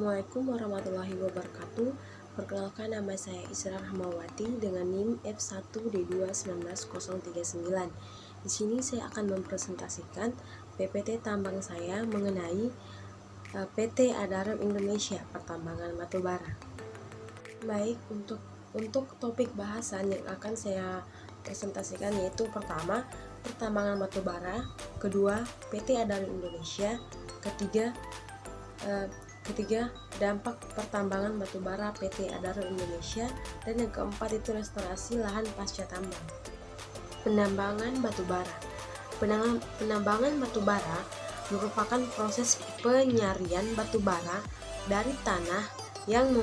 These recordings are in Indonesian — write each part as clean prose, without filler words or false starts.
Assalamualaikum warahmatullahi wabarakatuh. Perkenalkan, nama saya Isra Rahmawati dengan NIM F1D2 19039. Di sini saya akan mempresentasikan PPT tambang saya mengenai PT Adaro Indonesia Pertambangan Batubara. Baik, untuk topik bahasan yang akan saya presentasikan yaitu pertama, pertambangan batubara, kedua, PT Adaro Indonesia, ketiga, dampak pertambangan batubara PT Adaro Indonesia, dan yang keempat itu restorasi lahan pasca tambang. Penambangan batubara. Penambangan batubara merupakan proses penyarian batubara dari tanah yang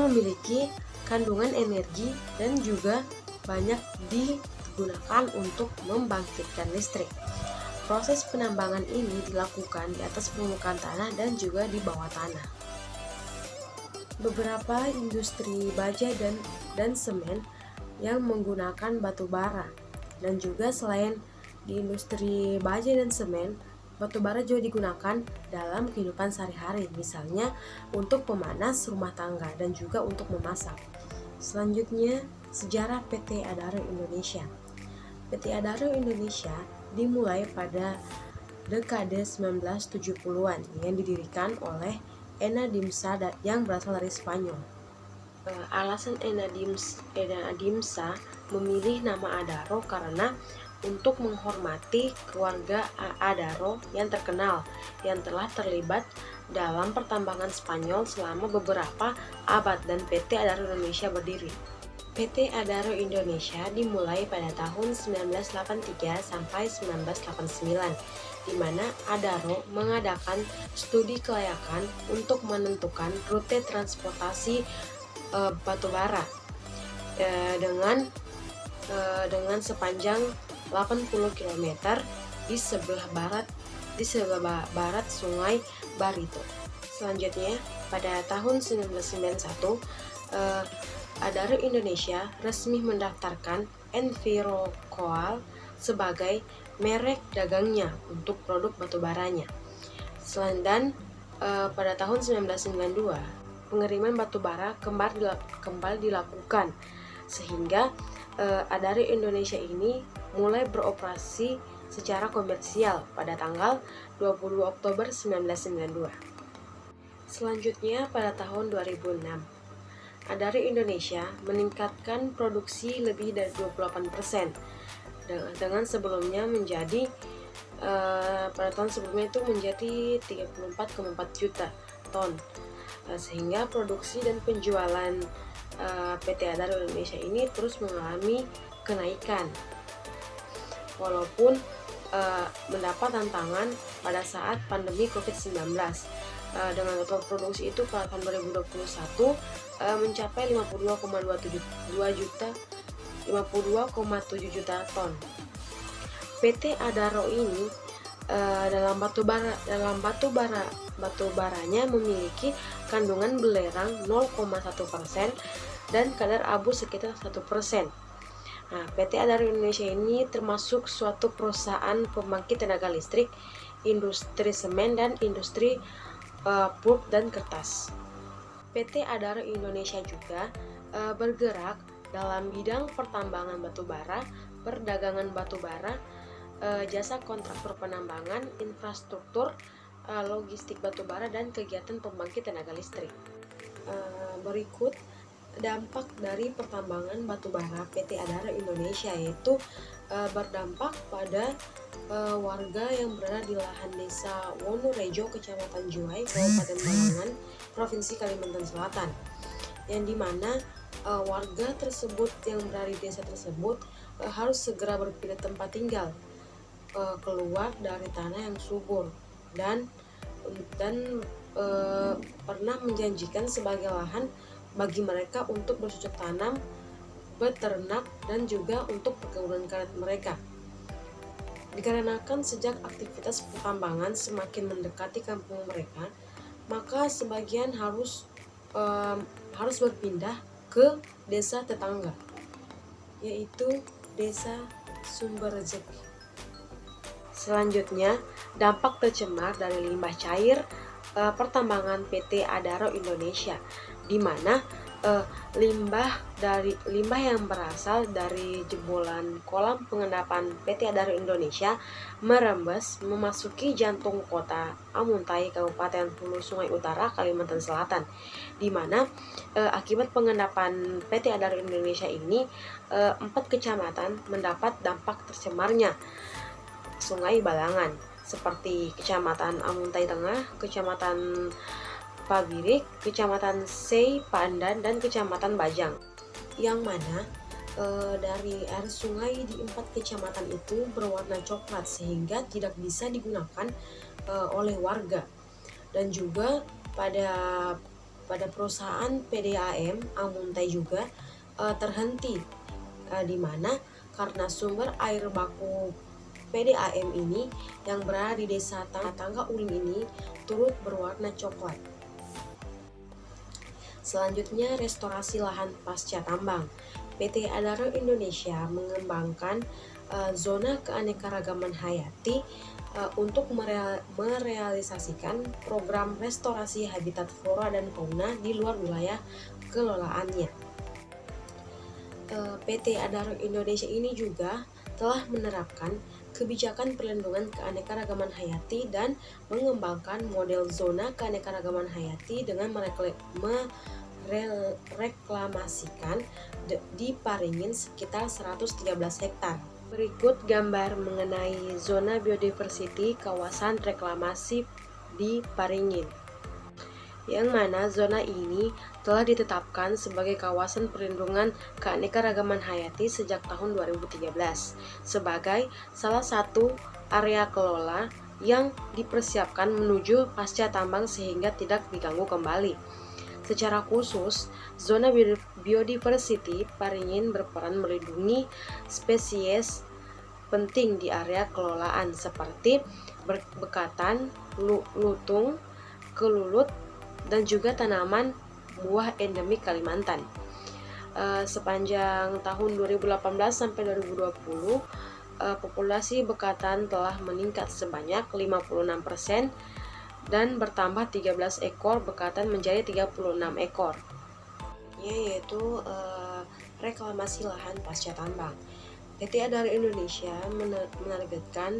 memiliki kandungan energi dan juga banyak digunakan untuk membangkitkan listrik. Proses penambangan ini dilakukan di atas permukaan tanah dan juga di bawah tanah. Beberapa industri baja dan semen yang menggunakan batu bara, dan juga selain di industri baja dan semen, batu bara juga digunakan dalam kehidupan sehari-hari, misalnya untuk pemanas rumah tangga dan juga untuk memasak. Selanjutnya, sejarah PT Adaro Indonesia. PT Adaro Indonesia dimulai pada dekade 1970-an yang didirikan oleh Ena Dimsa yang berasal dari Spanyol. Alasan Ena Dimsa memilih nama Adaro karena untuk menghormati keluarga Adaro yang terkenal yang telah terlibat dalam pertambangan Spanyol selama beberapa abad dan PT Adaro Indonesia berdiri. PT Adaro Indonesia dimulai pada tahun 1983 sampai 1989, di mana Adaro mengadakan studi kelayakan untuk menentukan rute transportasi batubara dengan sepanjang 80 km di sebelah barat Sungai Barito. Selanjutnya, pada tahun 1991, Adaro Indonesia resmi mendaftarkan Envirocoal sebagai merek dagangnya untuk produk batubaranya. Dan pada tahun 1992, pengiriman batubara kembali dilakukan, sehingga Adaro Indonesia ini mulai beroperasi secara komersial pada tanggal 20 Oktober 1992. Selanjutnya, pada tahun 2006, Adaro Indonesia meningkatkan produksi lebih dari 28% dengan sebelumnya pada tahun sebelumnya itu menjadi 34,4 juta ton, sehingga produksi dan penjualan PT Adaro Indonesia ini terus mengalami kenaikan walaupun mendapat tantangan pada saat pandemi COVID-19. Dengan total produksi itu pada tahun 2021 mencapai 52,7 juta ton. PT Adaro ini dalam batubaranya memiliki kandungan belerang 0,1% dan kadar abu sekitar 1%. PT Adaro Indonesia ini termasuk suatu perusahaan pembangkit tenaga listrik, industri semen, dan industri pulp dan kertas. PT Adaro Indonesia juga bergerak dalam bidang pertambangan batubara, perdagangan batubara, jasa kontraktor penambangan, infrastruktur, logistik batubara, dan kegiatan pembangkit tenaga listrik. Berikut dampak dari pertambangan batubara PT Adaro Indonesia, yaitu berdampak pada warga yang berada di lahan desa Wonorejo, Kecamatan Juwai, Kabupaten Balangan, Provinsi Kalimantan Selatan, yang dimana warga tersebut yang berada di desa tersebut harus segera berpindah tempat tinggal, keluar dari tanah yang subur dan pernah menjanjikan sebagai lahan bagi mereka untuk bercocok tanam, beternak, dan juga untuk perkebunan karet mereka. Dikarenakan sejak aktivitas pertambangan semakin mendekati kampung mereka, maka sebagian harus berpindah ke desa tetangga, yaitu desa Sumber Rezeki. Selanjutnya, dampak tercemar dari limbah cair pertambangan PT Adaro Indonesia, di mana limbah yang berasal dari jebolan kolam pengendapan PT Adaro Indonesia merembes memasuki jantung kota Amuntai, Kabupaten Hulu Sungai Utara, Kalimantan Selatan, di mana akibat pengendapan PT Adaro Indonesia ini 4 kecamatan mendapat dampak tercemarnya Sungai Balangan, seperti Kecamatan Amuntai Tengah, Kecamatan Pabirik, Kecamatan Sei, Pandan, dan Kecamatan Bajang, yang mana dari air sungai di 4 kecamatan itu berwarna coklat sehingga tidak bisa digunakan oleh warga. Dan juga pada perusahaan PDAM Amuntai juga terhenti, di mana karena sumber air baku PDAM ini yang berada di desa Tangga Uling ini turut berwarna coklat. Selanjutnya, restorasi lahan pasca tambang. PT Adaro Indonesia mengembangkan zona keanekaragaman hayati untuk merealisasikan program restorasi habitat flora dan fauna di luar wilayah kelolaannya. PT Adaro Indonesia ini juga telah menerapkan kebijakan perlindungan keanekaragaman hayati dan mengembangkan model zona keanekaragaman hayati dengan mereklamasikan di Paringin sekitar 113 hektar. Berikut gambar mengenai zona biodiversity kawasan reklamasi di Paringin, yang mana zona ini telah ditetapkan sebagai kawasan perlindungan keanekaragaman hayati sejak tahun 2013 sebagai salah satu area kelola yang dipersiapkan menuju pasca tambang sehingga tidak diganggu kembali. Secara khusus, zona biodiversity Paringin berperan melindungi spesies penting di area kelolaan seperti bekatan, lutung, kelulut, dan juga tanaman buah endemik Kalimantan. Sepanjang tahun 2018 sampai 2020, populasi bekatan telah meningkat sebanyak 56% dan bertambah 13 ekor bekatan menjadi 36 ekor. Yaitu reklamasi lahan pasca tambang. PT Adaro Indonesia menargetkan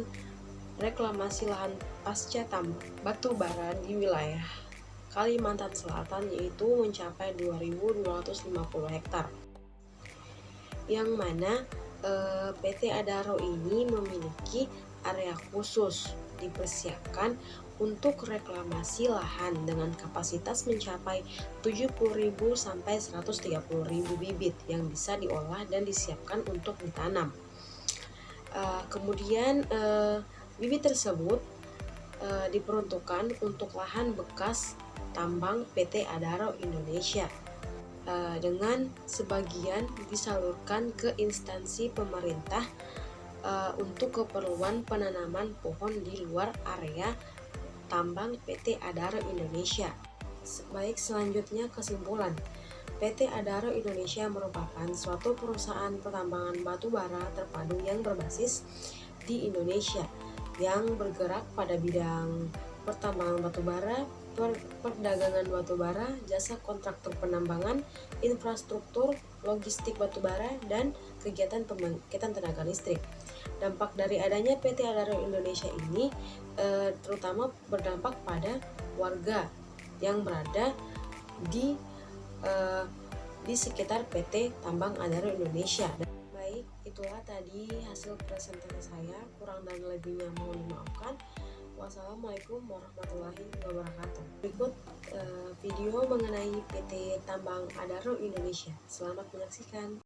reklamasi lahan pasca tambang batu bara di wilayah Kalimantan Selatan yaitu mencapai 2.250 hektar, yang mana PT Adaro ini memiliki area khusus dipersiapkan untuk reklamasi lahan dengan kapasitas mencapai 70.000 sampai 130.000 bibit yang bisa diolah dan disiapkan untuk ditanam. Kemudian bibit tersebut diperuntukkan untuk lahan bekas tambang PT Adaro Indonesia, dengan sebagian disalurkan ke instansi pemerintah untuk keperluan penanaman pohon di luar area tambang PT Adaro Indonesia. Baik, selanjutnya kesimpulan. PT Adaro Indonesia merupakan suatu perusahaan pertambangan batu bara terpadu yang berbasis di Indonesia yang bergerak pada bidang pertambangan batu bara, perdagangan batu bara, jasa kontraktor penambangan, infrastruktur, logistik batu bara, dan kegiatan pembangkitan tenaga listrik. Dampak dari adanya PT Adaro Indonesia ini terutama berdampak pada warga yang berada di sekitar PT Tambang Adaro Indonesia. Baik, itulah tadi hasil presentasi saya. Kurang dan lebihnya mohon dimaafkan. Wassalamualaikum warahmatullahi wabarakatuh. Berikut video mengenai PT Tambang Adaro Indonesia. Selamat menyaksikan.